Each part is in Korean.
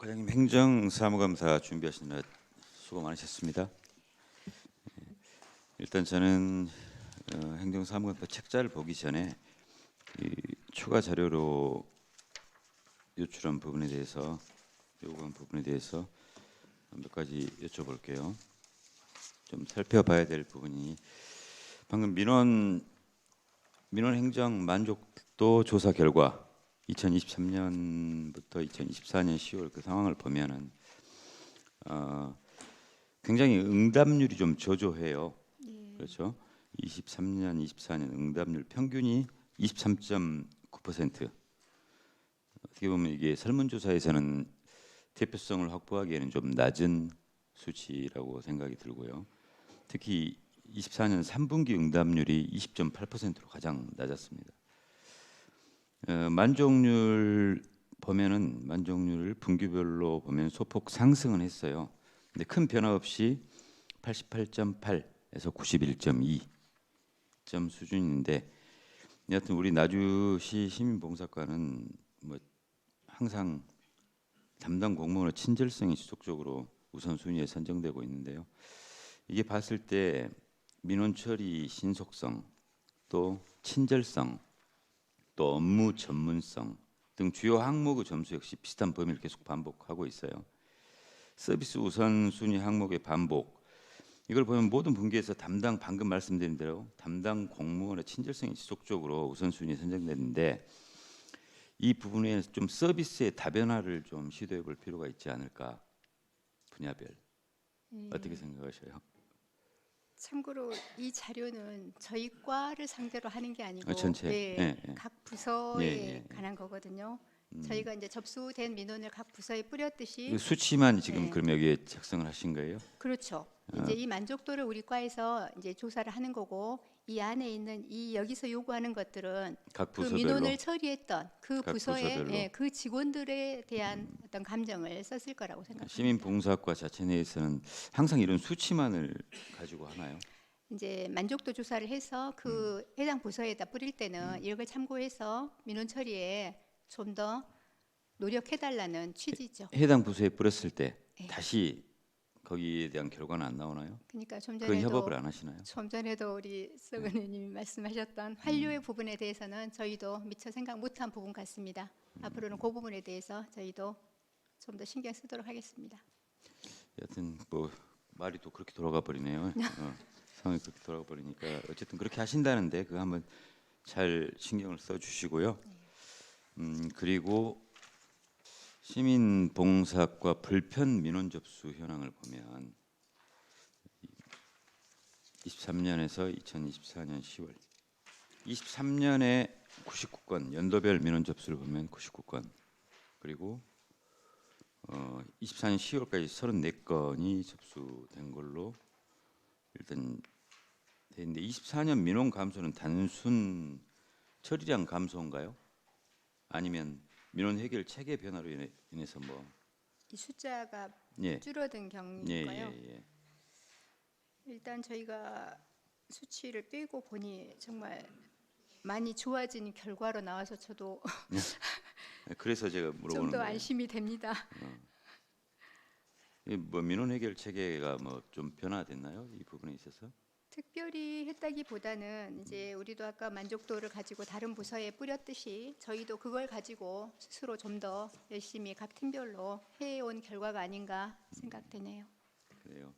과장님 행정사무감사 준비하시느라 수고 많으셨습니다. 일단 저는 행정사무감사 책자를 보기 전에 이 추가 자료로 요구한 부분에 대해서 몇 가지 여쭤볼게요. 좀 살펴봐야 될 부분이 방금 민원 행정 만족도 조사 결과 2023년부터 2024년 10월 그 상황을 보면은 굉장히 응답률이 좀 저조해요. 그렇죠? 23년, 24년 응답률 평균이 23.9%. 어떻게 보면 이게 설문조사에서는 대표성을 확보하기에는 좀 낮은 수치라고 생각이 들고요. 특히 24년 3분기 응답률이 20.8%로 가장 낮았습니다. 만족률 보면은 만족률을 분기별로 보면 소폭 상승은 했어요. 근데 큰 변화 없이 88.8에서 91.2점 수준인데 여하튼 우리 나주시 시민봉사과는 뭐 항상 담당 공무원의 친절성이 지속적으로 우선순위에 선정되고 있는데요. 이게 봤을 때 민원 처리 신속성, 또 친절성, 또 업무 전문성 등 주요 항목의 점수 역시 비슷한 범위를 계속 반복하고 있어요. 서비스 우선순위 항목의 반복, 이걸 보면 모든 분기에서 방금 말씀드린 대로 담당 공무원의 친절성이 지속적으로 우선순위에 선정됐는데 이 부분에 좀 서비스의 다변화를 좀 시도해 볼 필요가 있지 않을까. 분야별 어떻게 생각하셔요? 참고로 이 자료는 저희 과를 상대로 하는 게 아니고 전체. 예, 예. 각 부서에 예. 관한 거거든요. 저희가 이제 접수된 민원을 각 부서에 그 뿌렸듯이 수치만 지금 네. 그럼 여기에 작성을 하신 거예요? 그렇죠. 어. 이제 이 만족도를 우리 과에서 이제 조사를 하는 거고 이 안에 있는 이 여기서 요구하는 것들은 각 그 부서별로. 민원을 처리했던 그 각 부서의 부서별로. 그 직원들에 대한 어떤 감정을 썼을 거라고 생각합니다. 시민봉사과 자체 내에서는 항상 이런 수치만을 가지고 하나요? 이제 만족도 조사를 해서 그 해당 부서에다 뿌릴 때는 이걸 참고해서 민원 처리에 좀 더 노력해달라는 취지죠. 해당 부서에 뿌렸을 때 네. 다시 거기에 대한 결과는 안 나오나요? 그러니까 그건 협업을 안 하시나요? 좀 전에도 우리 석 의원님이 말씀하셨던 환류의 부분에 대해서는 저희도 미처 생각 못한 부분 같습니다. 앞으로는 그 부분에 대해서 저희도 좀 더 신경 쓰도록 하겠습니다. 여하튼 뭐 말이 또 그렇게 돌아가 버리네요. 상황이 그렇게 돌아가 버리니까 어쨌든 그렇게 하신다는데 그거 한번 잘 신경을 써주시고요. 그리고 시민봉사과 불편 민원 접수 현황을 보면 23년에서 2024년 10월 23년에 99건 연도별 민원 접수를 보면 99건 그리고 24년 10월까지 34건이 접수된 걸로 일단 돼 있는데 24년 민원 감소는 단순 처리량 감소인가요? 아니면 민원 해결 체계 변화로 인해서 뭐 이 숫자가 예. 줄어든 경우일까요? 예. 일단 저희가 수치를 빼고 보니 정말 많이 좋아진 결과로 나와서 저도 그래서 제가 좀 물어보는 더 거예요. 안심이 됩니다. 뭐 민원 해결 체계가 뭐 좀 변화됐나요? 이 부분에 있어서? 특별히 했다기보다는 이제 우리도 아까 만족도를 가지고 다른 부서에 뿌렸듯이 저희도 그걸 가지고 스스로 좀 더 열심히 각 팀별로 해온 결과가 아닌가 생각되네요. 그래요.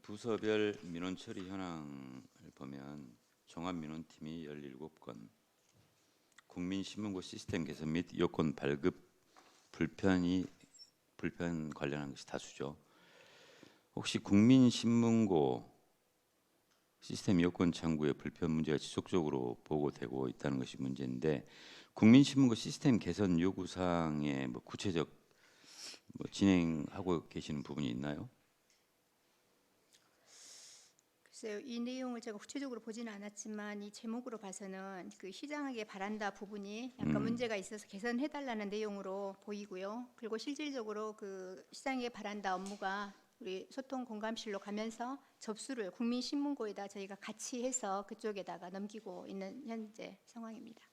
부서별 민원 처리 현황을 보면 종합민원팀이 17건, 국민신문고 시스템 개선 및 요건 발급 불편 관련한 것이 다수죠. 혹시 국민신문고 시스템 요건 창구의 불편 문제가 지속적으로 보고되고 있다는 것이 문제인데 국민신문고 시스템 개선 요구 사항에 뭐 구체적 뭐 진행하고 계시는 부분이 있나요? 글쎄요, 이 내용을 제가 구체적으로 보지는 않았지만 이 제목으로 봐서는 그 시장하게 바란다 부분이 약간 문제가 있어서 개선해달라는 내용으로 보이고요. 그리고 실질적으로 그 시장하게 바란다 업무가 우리 소통 공감실로 가면서 접수를 국민신문고에다 저희가 같이 해서 그쪽에다가 넘기고 있는 현재 상황입니다.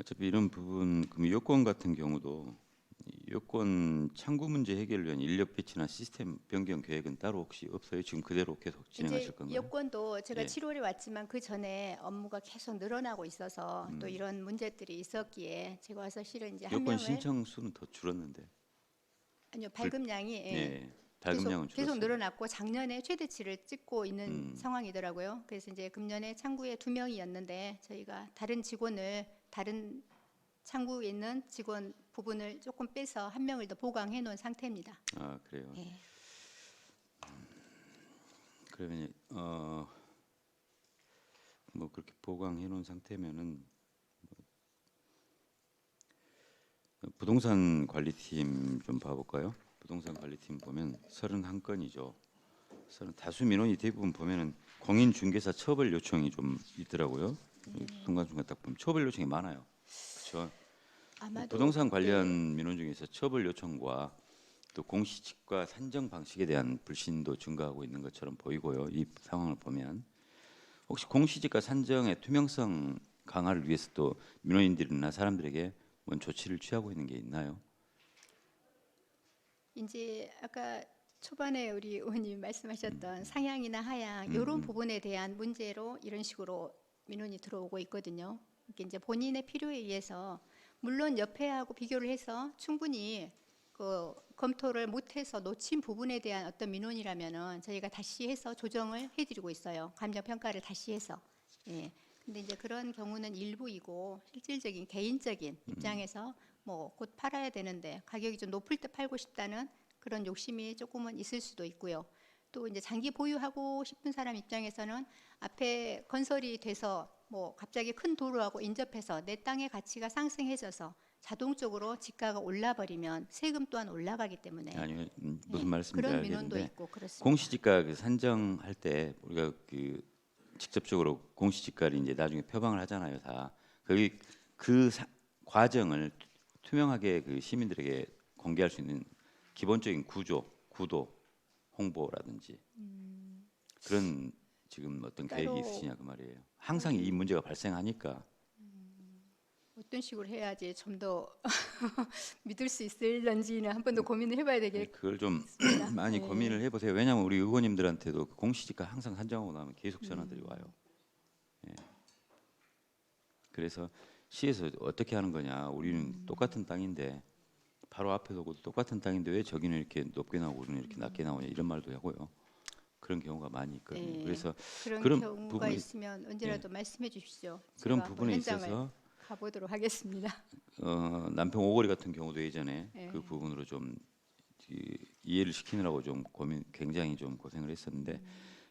어차피 이런 부분 그럼 요건 같은 경우도 여권 창구 문제 해결을 위한 인력 배치나 시스템 변경 계획은 따로 혹시 없어요? 지금 그대로 계속 진행하실 이제 건가요? 여권도 제가 예. 7월에 왔지만 그 전에 업무가 계속 늘어나고 있어서 또 이런 문제들이 있었기에 제가 와서 실은 이제 한 여권 명을 신청 수는 더 줄었는데. 아니요 발급량이 예, 예. 발급량은 계속 줄었어요. 늘어났고 작년에 최대치를 찍고 있는 상황이더라고요. 그래서 이제 금년에 창구에 2명이었는데 저희가 다른 직원을 다른 창구에 있는 직원 부분을 조금 빼서 한 명을 더 보강해 놓은 상태입니다. 아, 그래요. 예. 그러면 뭐 그렇게 보강해 놓은 상태면은 부동산 관리팀 좀 봐볼까요? 부동산 관리팀 보면 31건이죠. 다수 민원이 대부분 보면은 공인중개사 처벌 요청이 좀 있더라고요. 순간순간 딱 보면 처벌 요청이 많아요. 그렇죠? 아마도 부동산 그때 관련 민원 중에서 처벌 요청과 또 공시지가 산정 방식에 대한 불신도 증가하고 있는 것처럼 보이고요. 이 상황을 보면 혹시 공시지가 산정의 투명성 강화를 위해서 또 민원인들이나 사람들에게 뭔 조치를 취하고 있는 게 있나요? 이제 아까 초반에 우리 의원님 말씀하셨던 상향이나 하향 이런 부분에 대한 문제로 이런 식으로 민원이 들어오고 있거든요. 이게 이제 본인의 필요에 의해서 물론 옆에하고 비교를 해서 충분히 그 검토를 못해서 놓친 부분에 대한 어떤 민원이라면은 저희가 다시 해서 조정을 해드리고 있어요. 감정 평가를 다시 해서. 예. 근데 이제 그런 경우는 일부이고 실질적인 개인적인 입장에서 뭐 곧 팔아야 되는데 가격이 좀 높을 때 팔고 싶다는 그런 욕심이 조금은 있을 수도 있고요. 또 이제 장기 보유하고 싶은 사람 입장에서는 앞에 건설이 돼서 뭐 갑자기 큰 도로하고 인접해서 내 땅의 가치가 상승해져서 자동적으로 지가가 올라버리면 세금 또한 올라가기 때문에 아니요, 무슨 예, 말씀인지 그런 민원도 알겠는데 있고 그렇습니다. 공시지가 그 산정할 때 우리가 그 직접적으로 공시지가를 이제 나중에 표방을 하잖아요, 다. 거기 그 과정을 투명하게 그 시민들에게 공개할 수 있는 기본적인 구도, 홍보라든지 그런 지금 어떤 계획이 따로 있으시냐 그 말이에요. 항상 이 문제가 발생하니까. 어떤 식으로 해야지 좀 더 믿을 수 있을런지는 한 번 더 고민을 해봐야 네, 되겠습니다. 그걸 좀 많이 고민을 해보세요. 왜냐하면 우리 의원님들한테도 그 공시지가 항상 산정하고 나면 계속 전화들이 와요. 예. 그래서 시에서 어떻게 하는 거냐? 우리는 똑같은 땅인데 바로 앞에 두고 똑같은 땅인데 왜 저기는 이렇게 높게 나오고 우리는 이렇게 낮게 나오냐 이런 말도 하고요. 그런 경우가 많이 있거든요. 예, 그래서 그런 그런 경우가 부분에 있으면 언제라도 말씀해 주십시오. 그런 제가 한번 부분에 현장을 있어서 가보도록 하겠습니다. 남평 오거리 같은 경우도 예전에 예. 그 부분으로 좀 이해를 시키느라고 좀 굉장히 좀 고생을 했었는데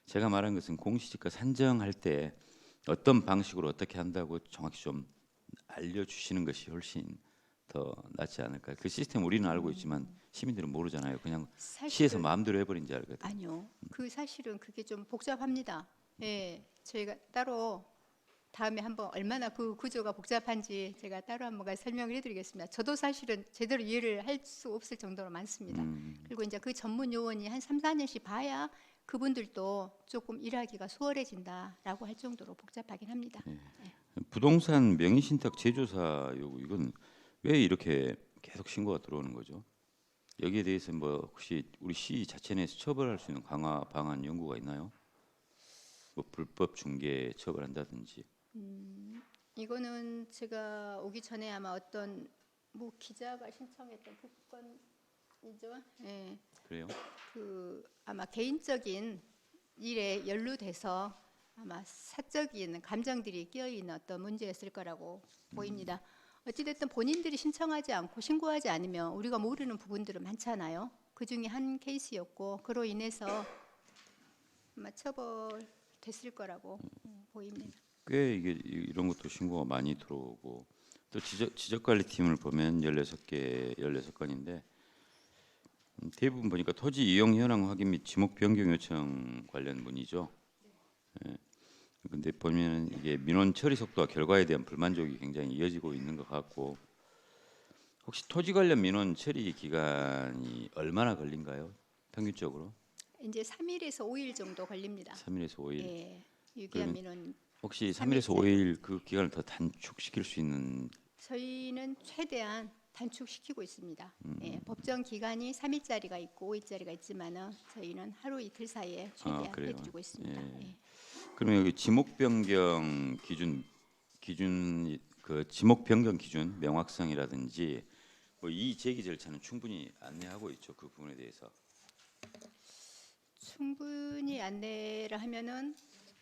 제가 말한 것은 공시지가 산정할 때 어떤 방식으로 어떻게 한다고 정확히 좀 알려주시는 것이 훨씬 더 낫지 않을까. 그 시스템 우리는 알고 있지만 시민들은 모르잖아요. 그냥 시에서 사실은 마음대로 해버린지 알거든. 아니요. 그 사실은 그게 좀 복잡합니다. 예, 저희가 따로 다음에 한번 얼마나 그 구조가 복잡한지 제가 따로 한번 설명을 해드리겠습니다. 저도 사실은 제대로 이해를 할 수 없을 정도로 많습니다. 그리고 이제 그 전문 요원이 한 3, 4년씩 봐야 그분들도 조금 일하기가 수월해진다라고 할 정도로 복잡하긴 합니다. 부동산 명의신탁 제조사 요구 이건 왜 이렇게 계속 신고가 들어오는 거죠? 여기에 대해서 뭐 혹시 우리 시 자체 내에서 처벌할 수 있는 강화 방안 연구가 있나요? 뭐 불법 중개 처벌한다든지. 이거는 제가 오기 전에 아마 어떤 뭐 기자가 신청했던 특권이죠. 예. 그래요? 그 아마 개인적인 일에 연루돼서 아마 사적인 감정들이 끼어 있는 어떤 문제였을 거라고 보입니다. 어찌됐든 본인들이 신청하지 않고 신고하지 않으면 우리가 모르는 부분들은 많잖아요. 그 중에 한 케이스였고 그로 인해서 아마 처벌됐을 거라고 보입니다. 꽤 이게 이런 것도 신고가 많이 들어오고 또 지적관리팀을 보면 16건인데 대부분 보니까 토지 이용 현황 확인 및 지목 변경 요청 관련 문의죠. 예. 근데 보면 이게 민원 처리 속도와 결과에 대한 불만족이 굉장히 이어지고 있는 것 같고 혹시 토지 관련 민원 처리 기간이 얼마나 걸린가요? 평균적으로? 이제 3일에서 5일 정도 걸립니다. 3일에서 5일. 예, 그러면 유기한 민원 혹시 3일에서 3일째. 5일 그 기간을 더 단축시킬 수 있는 저희는 최대한 단축시키고 있습니다. 예, 법정 기간이 3일짜리가 있고 5일짜리가 있지만은 저희는 하루 이틀 사이에 최대한 그래요. 해드리고 있습니다. 예. 그러면 여기 지목 변경 기준 그 지목 변경 기준 명확성이라든지 뭐 이 제기 절차는 충분히 안내하고 있죠. 그 부분에 대해서. 충분히 안내를 하면은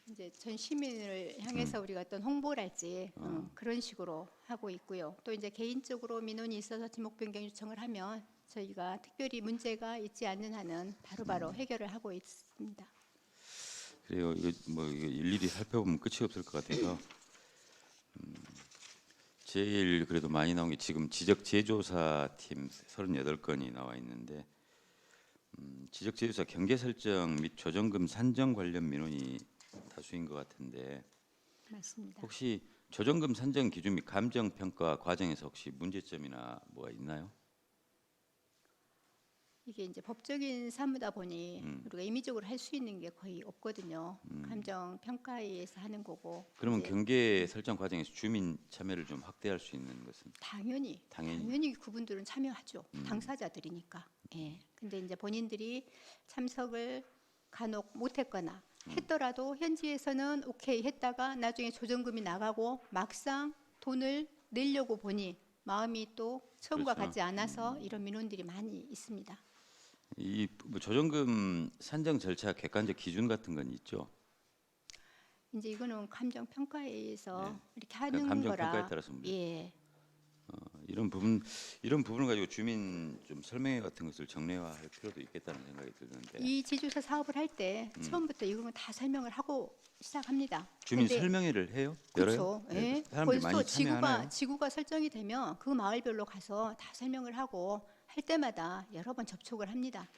이제 전 시민을 향해서 우리가 어떤 홍보랄지 그런 식으로 하고 있고요. 또 이제 개인적으로 민원이 있어서 지목 변경 요청을 하면 저희가 특별히 문제가 있지 않는 한은 바로바로 해결을 하고 있습니다. 그래요. 이거 뭐 이거 일일이 살펴보면 끝이 없을 것 같아서 제일 그래도 많이 나온 게 지금 지적 재조사 팀 38건이 나와 있는데 지적 재조사 경계 설정 및 조정금 산정 관련 민원이 다수인 것 같은데 맞습니다. 혹시 조정금 산정 기준 및 감정 평가 과정에서 혹시 문제점이나 뭐가 있나요? 이게 이제 법적인 사무다 보니 우리가 임의적으로 할 수 있는 게 거의 없거든요. 감정 평가에서 하는 거고. 그러면 이제 경계 설정 과정에서 주민 참여를 좀 확대할 수 있는 것은 당연히 그분들은 참여하죠. 당사자들이니까. 예. 근데 이제 본인들이 참석을 간혹 못했거나 했더라도 현지에서는 오케이 했다가 나중에 조정금이 나가고 막상 돈을 내려고 보니 마음이 또 처음과 그렇죠. 같지 않아서 이런 민원들이 많이 있습니다. 이뭐 조정금 산정 절차 객관적 기준 같은 건 있죠. 이제 이거는 감정 평가에서 네. 이렇게 그 하는 감정 거라. 평가에 따라서 문제. 예. 이런 부분을 가지고 주민 좀 설명회 같은 것을 정례화할 필요도 있겠다는 생각이 드는데 이 지주사 사업을 할 때 처음부터 이런 건 다 설명을 하고 시작합니다. 주민 근데 설명회를 해요? 그렇죠. 열어요? 예. 사람들이 벌써 많이 참여하나요? 지구가 설정이 되면 그 마을별로 가서 다 설명을 하고 할 때마다 여러 번 접촉을 합니다.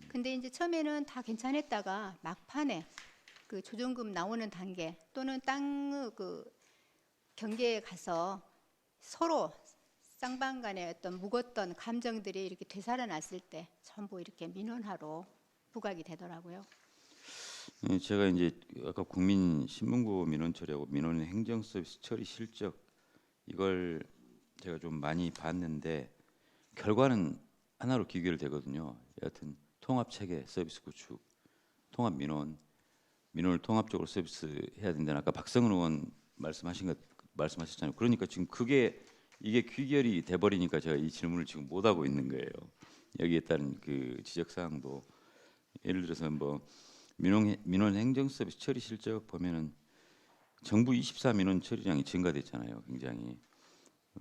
근데 이제 처음에는 다 괜찮았다가 막판에 그 조정금 나오는 단계 또는 땅 그 경계에 가서 서로 쌍방 간의 어떤 묵었던 감정들이 이렇게 되살아났을 때 전부 이렇게 민원하러 부각이 되더라고요. 제가 이제 아까 국민 신문고 민원 처리하고 민원 행정 서비스 처리 실적 이걸 제가 좀 많이 봤는데 결과는 하나로 귀결되거든요. 여하튼 통합 체계 서비스 구축, 통합 민원을 통합적으로 서비스해야 된다는 아까 박성은 의원 말씀하셨잖아요. 그러니까 지금 이게 귀결이 돼 버리니까 제가 이 질문을 지금 못 하고 있는 거예요. 여기에 따른 그 지적 사항도 예를 들어서 뭐 민원 행정 서비스 처리 실적 보면은 정부 24 민원 처리량이 증가됐잖아요. 굉장히.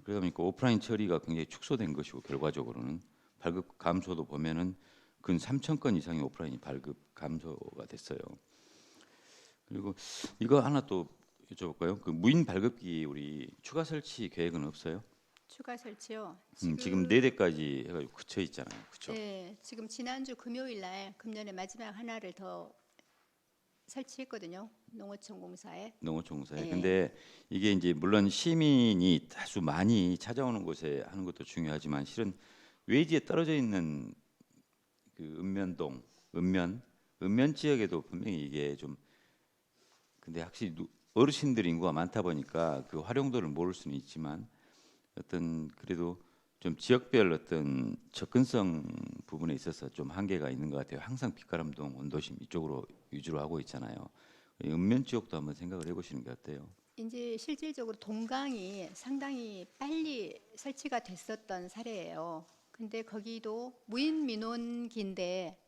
그러다 보니까 오프라인 처리가 굉장히 축소된 것이고 결과적으로는 발급 감소도 보면은 근 3천 건 이상의 오프라인이 발급 감소가 됐어요. 그리고 이거 하나 또 여쭤볼까요? 그 무인 발급기 우리 추가 설치 계획은 없어요? 추가 설치요. 지금 4대까지 해가지고 그쳐 있잖아요. 그렇죠? 네, 지금 지난주 금요일 날 금년에 마지막 하나를 더 설치했거든요. 농어촌 공사에. 농어촌공사에. 네. 근데 이게 이제 물론 시민이 다수 많이 찾아오는 곳에 하는 것도 중요하지만 실은 외지에 떨어져 있는 그 읍면 지역에도 분명히 이게 좀 근데 확실히 어르신들 인구가 많다 보니까 그 활용도를 모를 수는 있지만 어떤 그래도 좀 지역별 어떤 접근성 부분에 있어서 좀 한계가 있는 것 같아요. 항상 빛가람동, 원도심 이쪽으로 위주로 하고 있잖아요. 읍면 지역도 한번 생각을 해보시는 게 어때요? 이제 실질적으로 동강이 상당히 빨리 설치가 됐었던 사례예요. 근데 거기도 무인 민원기인데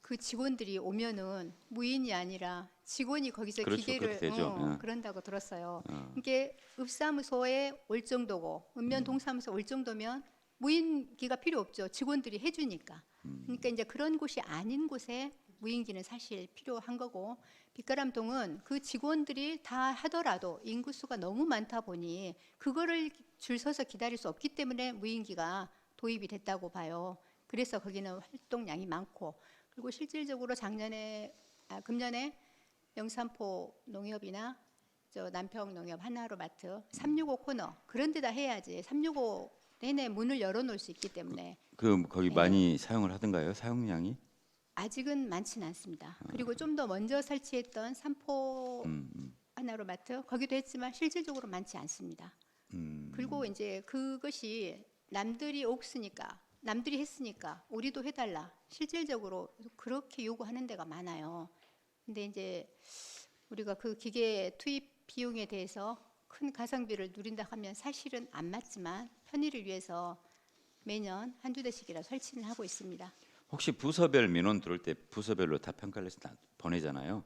그 직원들이 오면은 무인이 아니라 직원이 거기서 그렇죠, 기계를 그렇게 되죠. 그런다고 들었어요. 이게 읍사무소에 올 정도고 읍면 동사무소 올 정도면 무인기가 필요 없죠. 직원들이 해주니까. 그러니까 이제 그런 곳이 아닌 곳에 무인기는 사실 필요한 거고 빛가람동은 그 직원들이 다 하더라도 인구수가 너무 많다 보니 그거를 줄 서서 기다릴 수 없기 때문에 무인기가 도입이 됐다고 봐요. 그래서 거기는 활동량이 많고 그리고 실질적으로 금년에 영산포 농협이나 저 남평 농협 하나로마트 365 코너 그런 데다 해야지 365 내내 문을 열어놓을 수 있기 때문에 거기 네. 많이 사용을 하던가요? 사용량이? 아직은 많지는 않습니다. 그리고 좀 더 먼저 설치했던 삼포 하나로마트 거기도 했지만 실질적으로 많지 않습니다. 그리고 이제 그것이 남들이 옥스니까 남들이 했으니까 우리도 해달라. 실질적으로 그렇게 요구하는 데가 많아요. 근데 이제 우리가 그 기계 투입 비용에 대해서 큰 가성비를 누린다 하면 사실은 안 맞지만 편의를 위해서 매년 한두 대씩이라 설치는 하고 있습니다. 혹시 부서별 민원 들어올 때 부서별로 다 평가를 해서 다 보내잖아요.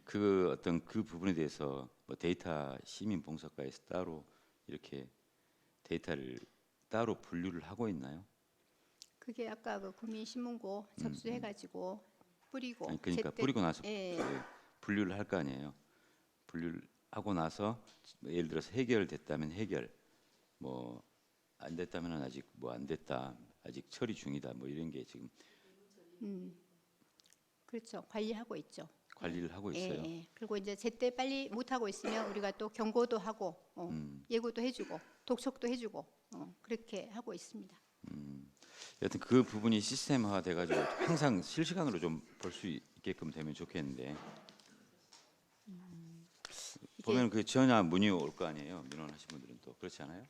그 어떤 그 부분에 대해서 뭐 데이터 시민 봉사과에서 따로 이렇게 데이터를 따로 분류를 하고 있나요? 그게 아까 그 국민신문고 접수해가지고 뿌리고 아니, 그러니까 제때 뿌리고 나서 예, 분류를 할 거 아니에요. 분류를 하고 나서 예를 들어서 해결됐다면 해결, 뭐 안 됐다면 아직 뭐 안 됐다, 아직 처리 중이다, 뭐 이런 게 지금 그렇죠. 관리하고 있죠. 관리를 하고 예, 있어요. 예. 그리고 이제 제때 빨리 못 하고 있으면 우리가 또 경고도 하고 예고도 해주고 독촉도 해주고 그렇게 하고 있습니다. 여튼 그 부분이 시스템화 돼가지고 항상 실시간으로 좀 볼 수 있게끔 되면 좋겠는데 이게 보면 그 전화 문의 올 거 아니에요. 민원하신 분들은 또 그렇지 않아요?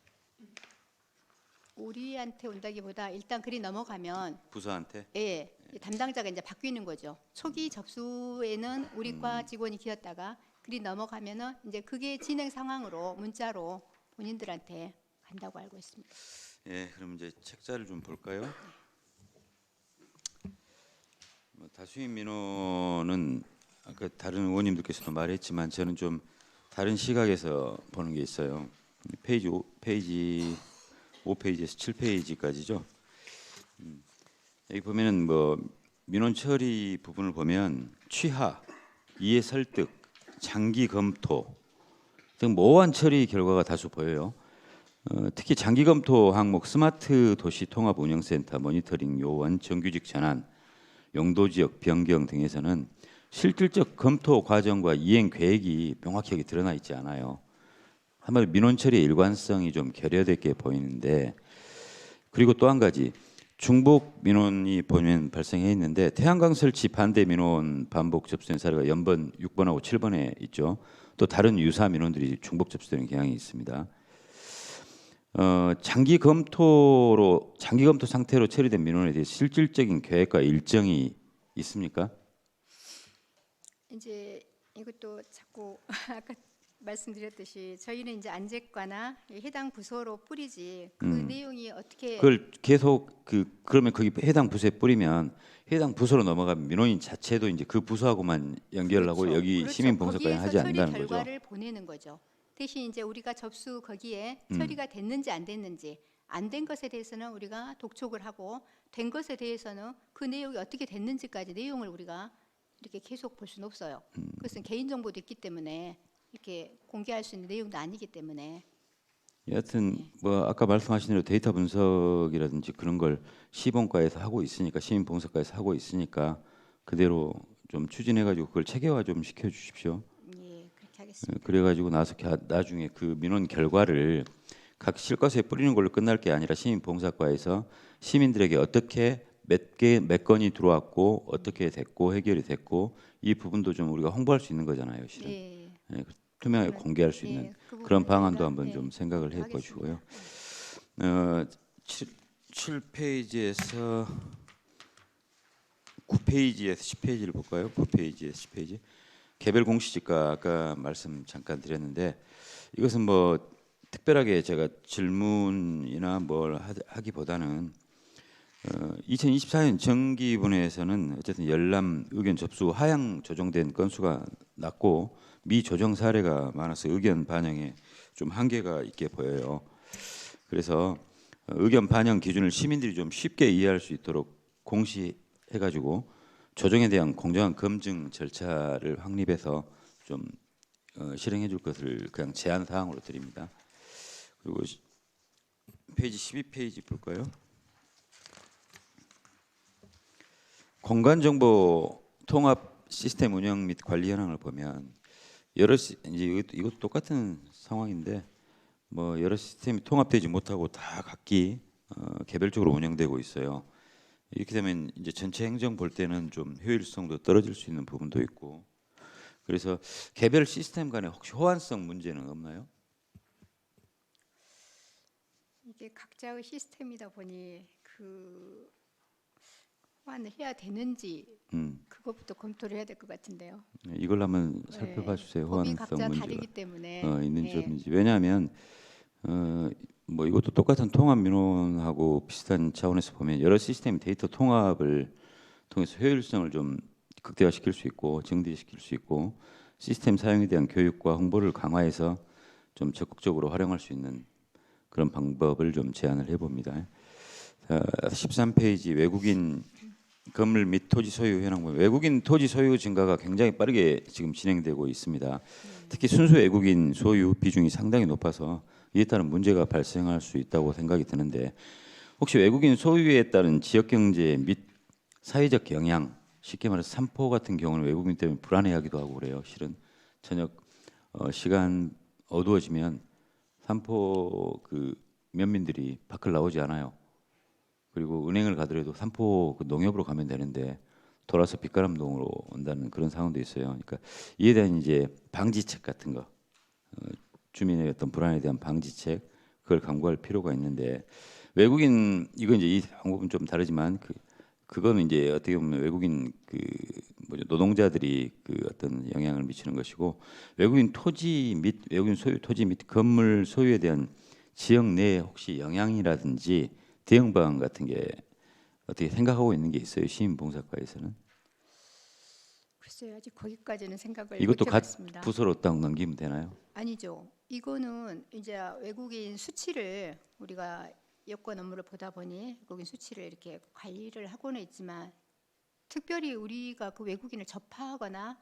우리한테 온다기보다 일단 글이 넘어가면 부서한테 예, 이 담당자가 이제 바뀌는 거죠. 초기 접수에는 우리 과 직원이 기었다가 글이 넘어가면은 이제 그게 진행 상황으로 문자로 본인들한테 간다고 알고 있습니다. 예, 그럼 이제 책자를 좀 볼까요? 뭐 다수인 민원은 아까 다른 의원님들께서도 말했지만 저는 좀 다른 시각에서 보는 게 있어요. 페이지 5페이지에서 7페이지까지죠. 여기 보면은 뭐 민원 처리 부분을 보면 취하, 이해 설득, 장기 검토 등 모호한 처리 결과가 다수 보여요. 특히 장기 검토 항목 스마트 도시 통합 운영센터 모니터링 요원 정규직 전환 용도 지역 변경 등에서는 실질적 검토 과정과 이행 계획이 명확하게 드러나 있지 않아요. 한마디로 민원 처리의 일관성이 좀 결여되게 보이는데 그리고 또 한 가지 중복 민원이 보면 발생해 있는데 태양광 설치 반대 민원 반복 접수된 사례가 연번 6번하고 7번에 있죠. 또 다른 유사 민원들이 중복 접수되는 경향이 있습니다. 장기 검토 상태로 처리된 민원에 대해 실질적인 계획과 일정이 있습니까? 이제 이것도 자꾸 아까 말씀드렸듯이 저희는 이제 안제과나 해당 부서로 뿌리지 그 내용이 어떻게 그걸 계속 그러면 거기 해당 부서에 뿌리면 해당 부서로 넘어가면 민원인 자체도 이제 그 부서하고만 연결을 하고 그렇죠. 여기 그렇죠. 시민봉사과에 거기에서 하지 처리 않는다는 거죠. 결과를 보내는 거죠. 대신 이제 우리가 접수 거기에 처리가 됐는지 안 됐는지 안 된 것에 대해서는 우리가 독촉을 하고 된 것에 대해서는 그 내용이 어떻게 됐는지까지 내용을 우리가 이렇게 계속 볼 수는 없어요. 그것은 개인 정보도 있기 때문에 이렇게 공개할 수 있는 내용도 아니기 때문에 여하튼 뭐 아까 말씀하신 대로 데이터 분석이라든지 그런 걸 시범과에서 하고 있으니까 시민봉사과에서 하고 있으니까 그대로 좀 추진해가지고 그걸 체계화 좀 시켜주십시오. 예, 그렇게 하겠습니다. 그래가지고 나중에 그 민원 결과를 각 실과서에 뿌리는 걸로 끝날 게 아니라 시민봉사과에서 시민들에게 어떻게 몇 건이 들어왔고 어떻게 됐고 해결이 됐고 이 부분도 좀 우리가 홍보할 수 있는 거잖아요, 실은. 예, 예, 투명하게 그러면- 공개할 수 있는 예, 그 그런 부분은 방안도 저희가, 한번 예, 좀 생각을 하겠습니다. 해보시고요. 7페이지에서 9페이지에서 10페이지를 볼까요? 9페이지에서 10페이지. 개별 공시지가 아까 말씀 잠깐 드렸는데 이것은 뭐 특별하게 제가 질문이나 뭘 하기보다는 2024년 정기분에서는 어쨌든 열람 의견 접수 하향 조정된 건수가 낮고 미조정 사례가 많아서 의견 반영에 좀 한계가 있게 보여요. 그래서 의견 반영 기준을 시민들이 좀 쉽게 이해할 수 있도록 공시해가지고 조정에 대한 공정한 검증 절차를 확립해서 좀 실행해줄 것을 그냥 제안 사항으로 드립니다. 그리고 페이지 12페이지 볼까요? 공간정보 통합 시스템 운영 및 관리 현황을 보면 이제 이것도 똑같은 상황인데 뭐 여러 시스템이 통합되지 못하고 다 각기 개별적으로 운영되고 있어요. 이렇게 되면 이제 전체 행정 볼 때는 좀 효율성도 떨어질 수 있는 부분도 있고 그래서 개별 시스템 간에 혹시 호환성 문제는 없나요? 이게 각자의 시스템이다 보니 그 호환을 해야 되는지 그것부터 검토를 해야 될 것 같은데요. 이걸 한번 살펴봐 주세요. 법이 호환성 각자 문제가 다르기 때문에 있는지 예. 없는지. 왜냐하면 뭐 이것도 똑같은 통합 민원하고 비슷한 차원에서 보면 여러 시스템 데이터 통합을 통해서 효율성을 좀 극대화시킬 수 있고 증대시킬 수 있고 시스템 사용에 대한 교육과 홍보를 강화해서 좀 적극적으로 활용할 수 있는 그런 방법을 좀 제안을 해봅니다. 13페이지 외국인 건물 및 토지 소유 현황 보면 외국인 토지 소유 증가가 굉장히 빠르게 지금 진행되고 있습니다. 특히 순수 외국인 소유 비중이 상당히 높아서 이에 따른 문제가 발생할 수 있다고 생각이 드는데 혹시 외국인 소유에 따른 지역 경제 및 사회적 영향, 쉽게 말해서 삼포 같은 경우는 외국인 때문에 불안해하기도 하고 그래요. 실은 저녁 시간 어두워지면 삼포 그 면민들이 밖을 나오지 않아요. 그리고 은행을 가더라도 삼포 그 농협으로 가면 되는데 돌아서 빛가람동으로 온다는 그런 상황도 있어요. 그러니까 이에 대한 이제 방지책 같은 거, 주민의 어떤 불안에 대한 방지책 그걸 강구할 필요가 있는데 외국인 이건 이제 이 방법은 좀 다르지만 그거는 이제 어떻게 보면 외국인 그 뭐죠 노동자들이 그 어떤 영향을 미치는 것이고 외국인 토지 및 외국인 소유 토지 및 건물 소유에 대한 지역 내에 혹시 영향이라든지 대응 방안 같은 게 어떻게 생각하고 있는 게 있어요? 시민봉사과에서는 글쎄요, 아직 거기까지는 생각을 이것도 못 각 해봤습니다. 부서로 딱 넘기면 되나요? 아니죠. 이거는 이제 외국인 수치를 우리가 여권 업무를 보다 보니 외국인 수치를 이렇게 관리를 하고는 있지만 특별히 우리가 그 외국인을 접하거나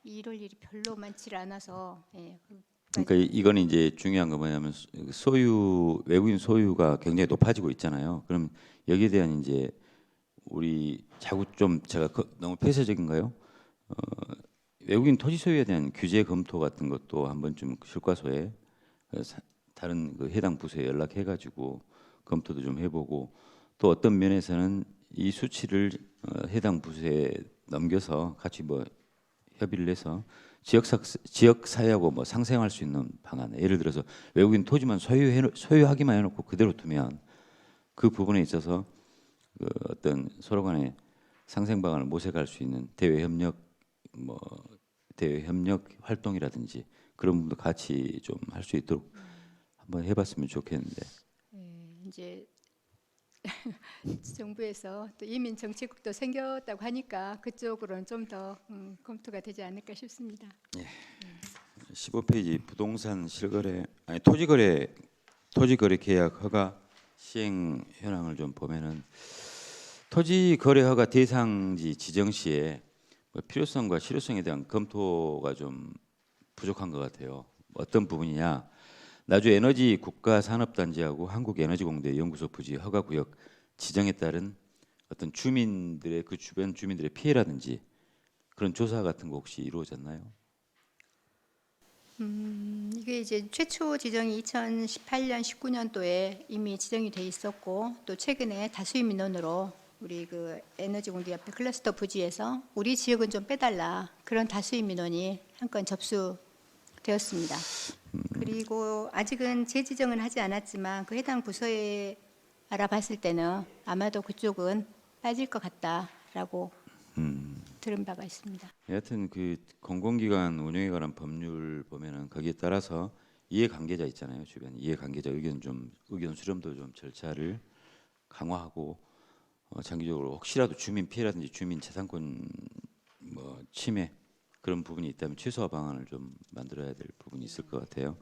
이럴 일이 별로 많지를 않아서 예, 그러니까 그까지는. 이거는 이제 중요한 거 뭐냐면 소유 외국인 소유가 굉장히 높아지고 있잖아요. 그럼 여기에 대한 이제 우리 자꾸 좀 제가 너무 폐쇄적인가요? 외국인 토지 소유에 대한 규제 검토 같은 것도 한번 좀 실과소에 다른 그 해당 부서에 연락해가지고 검토도 좀 해보고 또 어떤 면에서는 이 수치를 해당 부서에 넘겨서 같이 뭐 협의를 해서 지역 사회하고 뭐 상생할 수 있는 방안. 예를 들어서 외국인 토지만 소유하기만 해놓고 그대로 두면 그 부분에 있어서 그 어떤 서로 간에 상생 방안을 모색할 수 있는 대외 협력 뭐 대외 협력 활동이라든지 그런 부분도 같이 좀 할 수 있도록 한번 해봤으면 좋겠는데. 예, 이제 정부에서 또 이민 정책국도 생겼다고 하니까 그쪽으로는 좀 더 검토가 되지 않을까 싶습니다. 15페이지 부동산 실거래 아니 토지거래 계약 허가 시행 현황을 좀 보면은 토지거래 허가 대상지 지정 시에 뭐 필요성과 실효성에 대한 검토가 좀 부족한 것 같아요. 어떤 부분이냐? 나주 에너지 국가산업단지하고 한국에너지공대 연구소 부지 허가구역 지정에 따른 어떤 주민들의 그 주변 주민들의 피해라든지 그런 조사 같은 거 혹시 이루어졌나요? 이게 이제 최초 지정이 2018년, 19년도에 이미 지정이 돼 있었고 또 최근에 다수의 민원으로 우리 그 에너지 공대 옆에 클러스터 부지에서 우리 지역은 좀 빼달라 그런 다수의 민원이 한 건 접수되었습니다. 그리고 아직은 재지정은 하지 않았지만 그 해당 부서에 알아봤을 때는 아마도 그쪽은 빠질 것 같다라고 들은 바가 있습니다. 여하튼 그 공공기관 운영에 관한 법률 보면은 거기에 따라서 이해관계자 있잖아요. 주변 이해관계자 의견 수렴도 좀 절차를 강화하고 장기적으로 혹시라도 주민 피해라든지 주민 재산권 뭐 침해 그런 부분이 있다면 최소화 방안을 좀 만들어야 될 부분이 있을 것 같아요.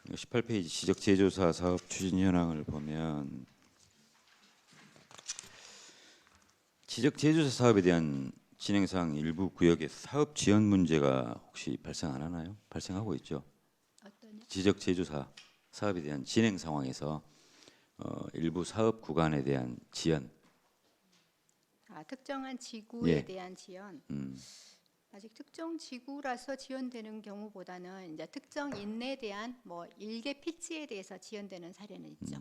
18페이지 지적 재조사 사업 추진 현황을 보면 지적 재조사 사업에 대한 진행 사항 일부 구역에 사업 지연 문제가 혹시 발생 안 하나요? 발생하고 있죠. 어떠냐? 지적 재조사 사업에 대한 진행 상황에서 일부 사업 구간에 대한 지연. 특정한 지구에 예. 대한 지연. 음, 아직 특정 지구라서 지연되는 경우보다는 이제 특정 인내에 대한 뭐 일개 필지에 대해서 지연되는 사례는 있죠.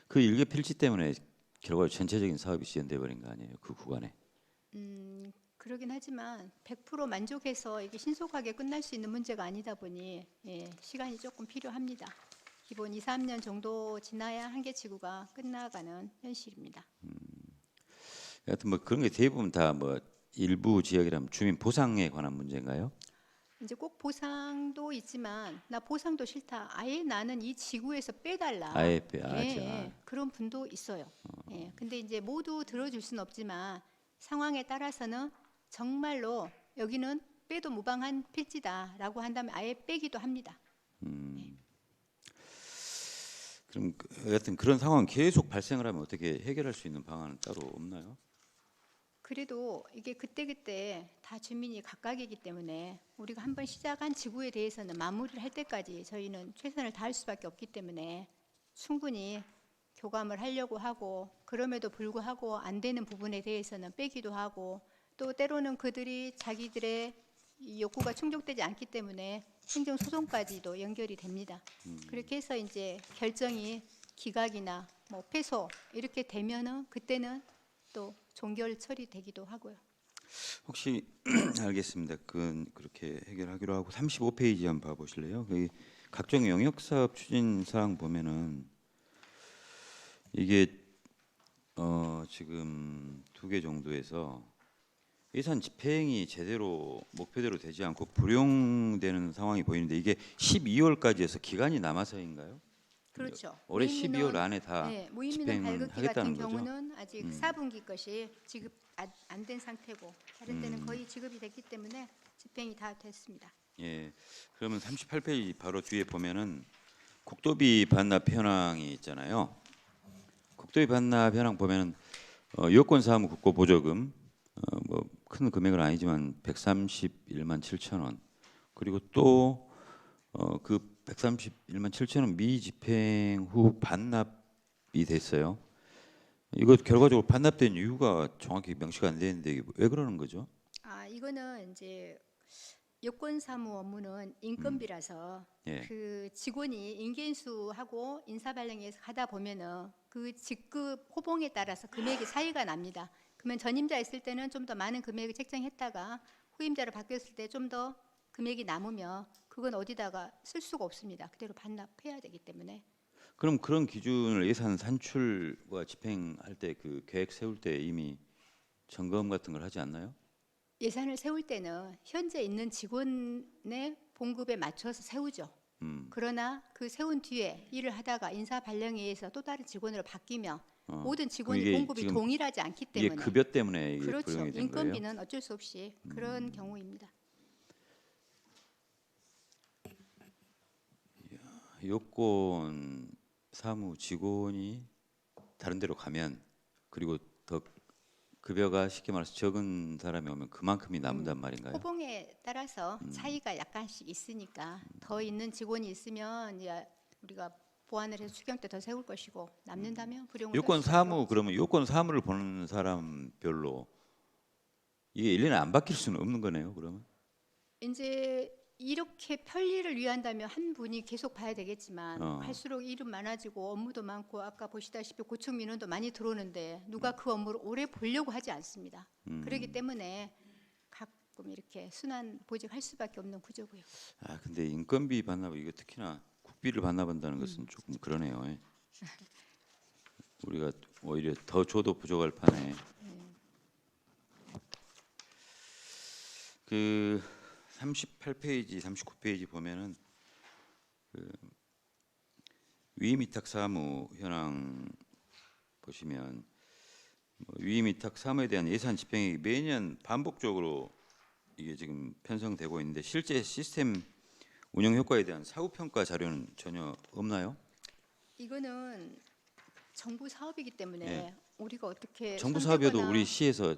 그 일개 필지 때문에 결과적으로 전체적인 사업이 지연돼 버린 거 아니에요? 그 구간에. 그러긴 하지만 100% 만족해서 이게 신속하게 끝날 수 있는 문제가 아니다 보니 예, 시간이 조금 필요합니다. 기본 2, 3년 정도 지나야 한계치구가 끝나가는 현실입니다. 하여튼 뭐 그런 게 대부분 다 뭐 일부 지역이라면 주민 보상에 관한 문제인가요? 이제 꼭 보상도 있지만 나 보상도 싫다. 아예 나는 이 지구에서 빼달라. 아예 그런 분도 있어요. 예, 근데 이제 모두 들어줄 수는 없지만 상황에 따라서는 정말로 여기는 빼도 무방한 필지다라고 한다면 아예 빼기도 합니다. 그럼 하여튼 그런 상황 계속 발생을 하면 어떻게 해결할 수 있는 방안은 따로 없나요? 그래도 이게 그때그때 다 주민이 각각이기 때문에 우리가 한번 시작한 지구에 대해서는 마무리를 할 때까지 저희는 최선을 다할 수밖에 없기 때문에 충분히 교감을 하려고 하고 그럼에도 불구하고 안 되는 부분에 대해서는 빼기도 하고 또 때로는 그들이 자기들의 이 욕구가 충족되지 않기 때문에 행정소송까지도 연결이 됩니다. 그렇게 해서 이제 결정이 기각이나 뭐 패소 이렇게 되면은 그때는 또 종결 처리되기도 하고요. 혹시 알겠습니다. 그렇게 해결하기로 하고 35페이지 한번 봐보실래요? 거기 각종 영역 사업 추진 사항 보면은 이게 지금 2개 정도에서 예산 집행이 제대로 목표대로 되지 않고 불용되는 상황이 보이는데 이게 12월까지 해서 기간이 남아서인가요? 그렇죠. 올해 12월 안에 다 무의미는 발급기 같은 집행하겠다는 거죠? 경우는 아직 4분기 것이 지급 안 된 상태고 다른 때는 거의 지급이 됐기 때문에 집행이 다 됐습니다. 예. 그러면 38페이지 바로 뒤에 보면은 국도비 반납 현황이 있잖아요. 국도비 반납 현황 보면은 여권 사무 국고 보조금 뭐 큰 금액은 아니지만 131만 7천 원. 그리고 또 그 131만 7천 원 미집행 후 반납이 됐어요. 이거 결과적으로 반납된 이유가 정확히 명시가 안 되는데 이게 왜 그러는 거죠? 이거는 이제 여권 사무 업무는 인건비라서 예. 그 직원이 인계인수하고 인사발령에서 가다 보면은 그 직급 호봉에 따라서 금액이 차이가 납니다. 그러면 전임자 있을 때는 좀 더 많은 금액을 책정했다가 후임자로 바뀌었을 때 좀 더 금액이 남으면 그건 어디다가 쓸 수가 없습니다. 그대로 반납해야 되기 때문에. 그럼 그런 기준을 예산 산출과 집행할 때 그 계획 세울 때 이미 점검 같은 걸 하지 않나요? 예산을 세울 때는 현재 있는 직원의 봉급에 맞춰서 세우죠. 그러나 그 세운 뒤에 일을 하다가 인사 발령에 의해서 또 다른 직원으로 바뀌면 모든 직원이 이게 봉급이 지금 동일하지 않기 이게 때문에 급여 때문에 이게 그렇죠. 불용이 된 거예요? 인건비는 어쩔 수 없이 그런 경우입니다. 여권 사무 직원이 다른 데로 가면 그리고 더 급여가 쉽게 말해서 적은 사람이 오면 그만큼이 남는단 말인가요? 호봉에 따라서 차이가 약간씩 있으니까 더 있는 직원이 있으면 이제 우리가 보완을 해서 추경 때 더 세울 것이고 남는다면 불용을 여권 할 수밖에 사무 없죠. 그러면 여권 사무를 보는 사람별로 이게 1년에 안 바뀔 수는 없는 거네요. 그러면 이제 이렇게 편리를 위한다면 한 분이 계속 봐야 되겠지만 어. 갈수록 일은 많아지고 업무도 많고 아까 보시다시피 고충 민원도 많이 들어오는데 누가 그 업무를 오래 보려고 하지 않습니다. 그렇기 때문에 가끔 이렇게 순환 보직할 수밖에 없는 구조고요. 근데 인건비 반납 이거 특히나 국비를 반납한다는 것은 조금 그러네요. 예. 우리가 오히려 더 줘도 부족할 판에 그 38페이지, 39페이지 보면은 그 위임위탁 사무 현황 보시면 위임위탁 사무에 대한 예산 집행이 매년 반복적으로 이게 지금 편성되고 있는데 실제 시스템 운영 효과에 대한 사후 평가 자료는 전혀 없나요? 이거는 정부 사업이기 때문에 예. 우리가 어떻게 정부 손대거나 사업이어도 우리 시에서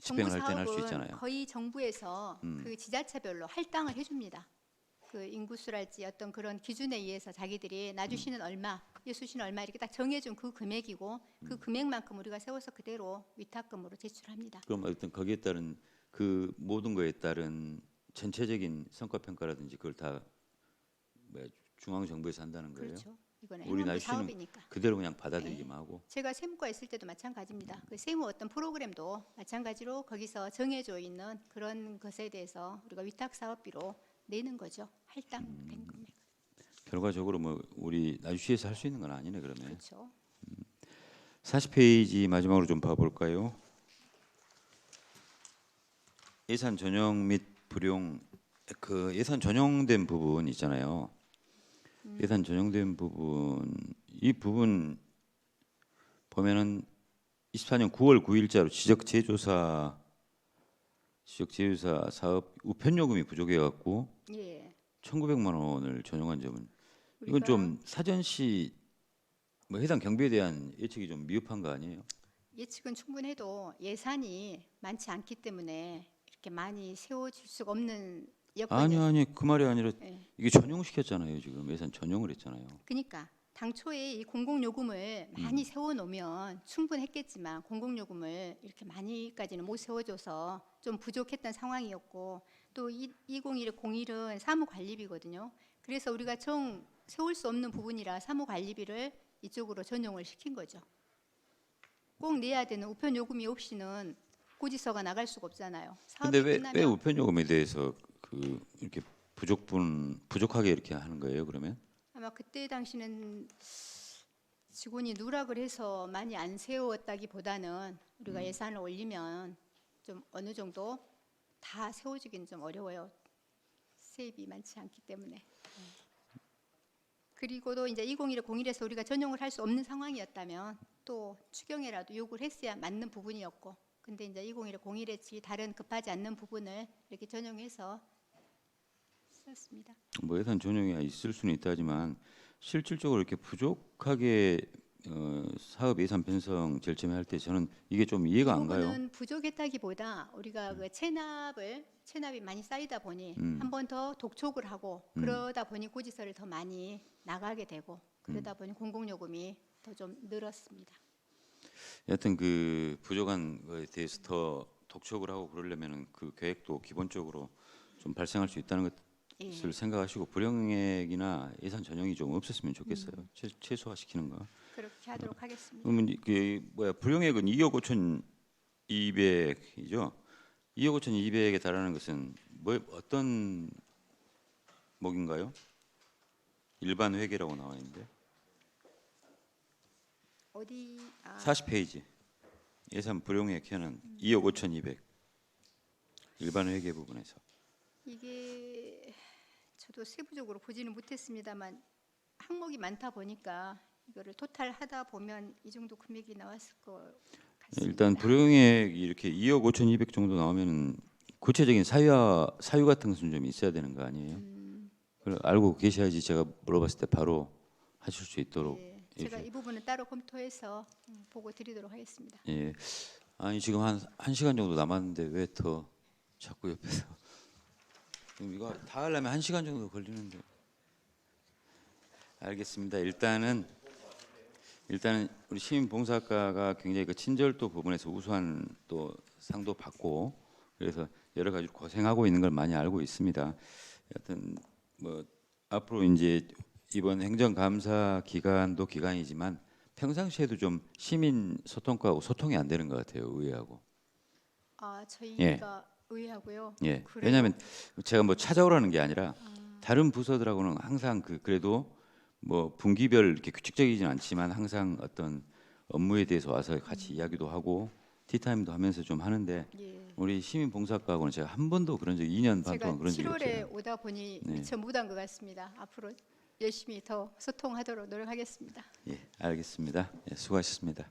정부 집행을 할 때는 할 수 사업은 있잖아요. 거의 정부에서 그 지자체별로 할당을 해줍니다. 그 인구수랄지 어떤 그런 기준에 의해서 자기들이 나주시는 얼마, 여수시는 얼마 이렇게 딱 정해준 그 금액이고 그 금액만큼 우리가 세워서 그대로 위탁금으로 제출합니다. 그럼 어떤 거기에 따른 그 모든 거에 따른 전체적인 성과 평가라든지 그걸 다 중앙 정부에서 한다는 거예요? 그렇죠. 이거는 우리 행안부 나주시는 사업이니까. 그대로 그냥 받아들이기만 하고. 제가 세무과 있을 때도 마찬가지입니다. 그 세무 어떤 프로그램도 마찬가지로 거기서 정해져 있는 그런 것에 대해서 우리가 위탁 사업비로 내는 거죠. 할당된 금액. 결과적으로 뭐 우리 나주시에서 할 수 있는 건 아니네 그러면. 그렇죠. 40페이지 마지막으로 좀 봐볼까요? 예산 전용 및 불용 그 예산 전용된 부분 있잖아요. 예산 전용된 부분 이 부분 보면은 24년 9월 9일자로 지적재조사 사업 우편 요금이 부족해 갖고 예. 1,900만 원을 전용한 점은 이건 우리가 좀 사전시 뭐 해당 경비에 대한 예측이 좀 미흡한 거 아니에요? 예측은 충분해도 예산이 많지 않기 때문에 이렇게 많이 세워줄 수가 없는 여건이었어요. 아니 그 말이 아니라 예. 이게 전용시켰잖아요 지금 예산 전용을 했잖아요. 그러니까 당초에 이 공공요금을 많이 세워놓으면 충분했겠지만 공공요금을 이렇게 많이까지는 못 세워줘서 좀 부족했던 상황이었고 또 2021-01은 사무관리비거든요. 그래서 우리가 정 세울 수 없는 부분이라 사무관리비를 이쪽으로 전용을 시킨 거죠. 꼭 내야 되는 우편요금이 없이는 고지서가 나갈 수가 없잖아요. 근데 사업이 왜 끝나면 우편 요금에 대해서 그 이렇게 부족하게 이렇게 하는 거예요 그러면? 아마 그때 당시는 직원이 누락을 해서 많이 안 세웠다기보다는 우리가 예산을 올리면 좀 어느 정도 다 세워주기는 좀 어려워요. 세입이 많지 않기 때문에. 그리고도 이제 2021-01에서 우리가 전용을 할 수 없는 상황이었다면 또 추경에라도 요구를 했어야 맞는 부분이었고, 근데 이제 2021-01에 다른 급하지 않는 부분을 이렇게 전용해서 썼습니다. 뭐 예산 전용이 있을 수는 있다지만 실질적으로 이렇게 부족하게 사업 예산 편성 절차할 때 저는 이게 좀 이해가 안 이 가요. 부분은 부족했다기보다 우리가 그 체납이 많이 쌓이다 보니 한 번 더 독촉을 하고 그러다 보니 고지서를 더 많이 나가게 되고 그러다 보니 공공요금이 더 좀 늘었습니다. 여하튼 그 부족한 거에 대해서 더 독촉을 하고 그러려면은 그 계획도 기본적으로 좀 발생할 수 있다는 것을 생각하시고 불용액이나 예산 전용이 좀 없었으면 좋겠어요. 최소화시키는 거. 그렇게 하도록 하겠습니다. 그러면 그 뭐야 불용액은 2억 5,200이죠. 2억 5,200에 달하는 것은 뭐 어떤 목인가요? 일반 회계라고 나와 있는데 어디 40페이지 예산 불용액 현은 2억 5,200 일반 회계 부분에서 이게 저도 세부적으로 보지는 못했습니다만 항목이 많다 보니까 이거를 토탈 하다 보면 이 정도 금액이 나왔을 것 같습니다. 일단 불용액이 이렇게 2억 5,200 정도 나오면은 구체적인 사유 같은 것은 좀 있어야 되는 거 아니에요? 그걸 알고 계셔야지 제가 물어봤을 때 바로 하실 수 있도록. 예, 제가 이렇게. 이 부분은 따로 검토해서 보고 드리도록 하겠습니다. 예. 아니 지금 한 1시간 정도 남았는데 왜 더 자꾸 옆에서 지금 이거 다 하려면 1시간 정도 걸리는데. 알겠습니다. 일단은 우리 시민봉사과가 굉장히 그 친절도 부분에서 우수한 또 상도 받고 그래서 여러 가지 고생하고 있는 걸 많이 알고 있습니다. 여하튼 뭐 앞으로 이제 이번 행정감사 기간도 기간이지만 평상시에도 좀 시민 소통과하고 소통이 안 되는 것 같아요. 의회하고. 저희가 의회하고요. 예. 그래요? 왜냐하면 제가 뭐 찾아오라는 게 아니라 다른 부서들하고는 항상 그래도 뭐 분기별 이렇게 규칙적이진 않지만 항상 어떤 업무에 대해서 와서 같이 이야기도 하고 티타임도 하면서 좀 하는데 예. 우리 시민봉사과하고는 제가 한 번도 그런 적 2년 반 제가 동안 그런 적이 7월에 없어요. 오다 보니 네. 미처 못한 것 같습니다. 앞으로 열심히 더 소통하도록 노력하겠습니다. 예, 알겠습니다. 예, 수고하셨습니다.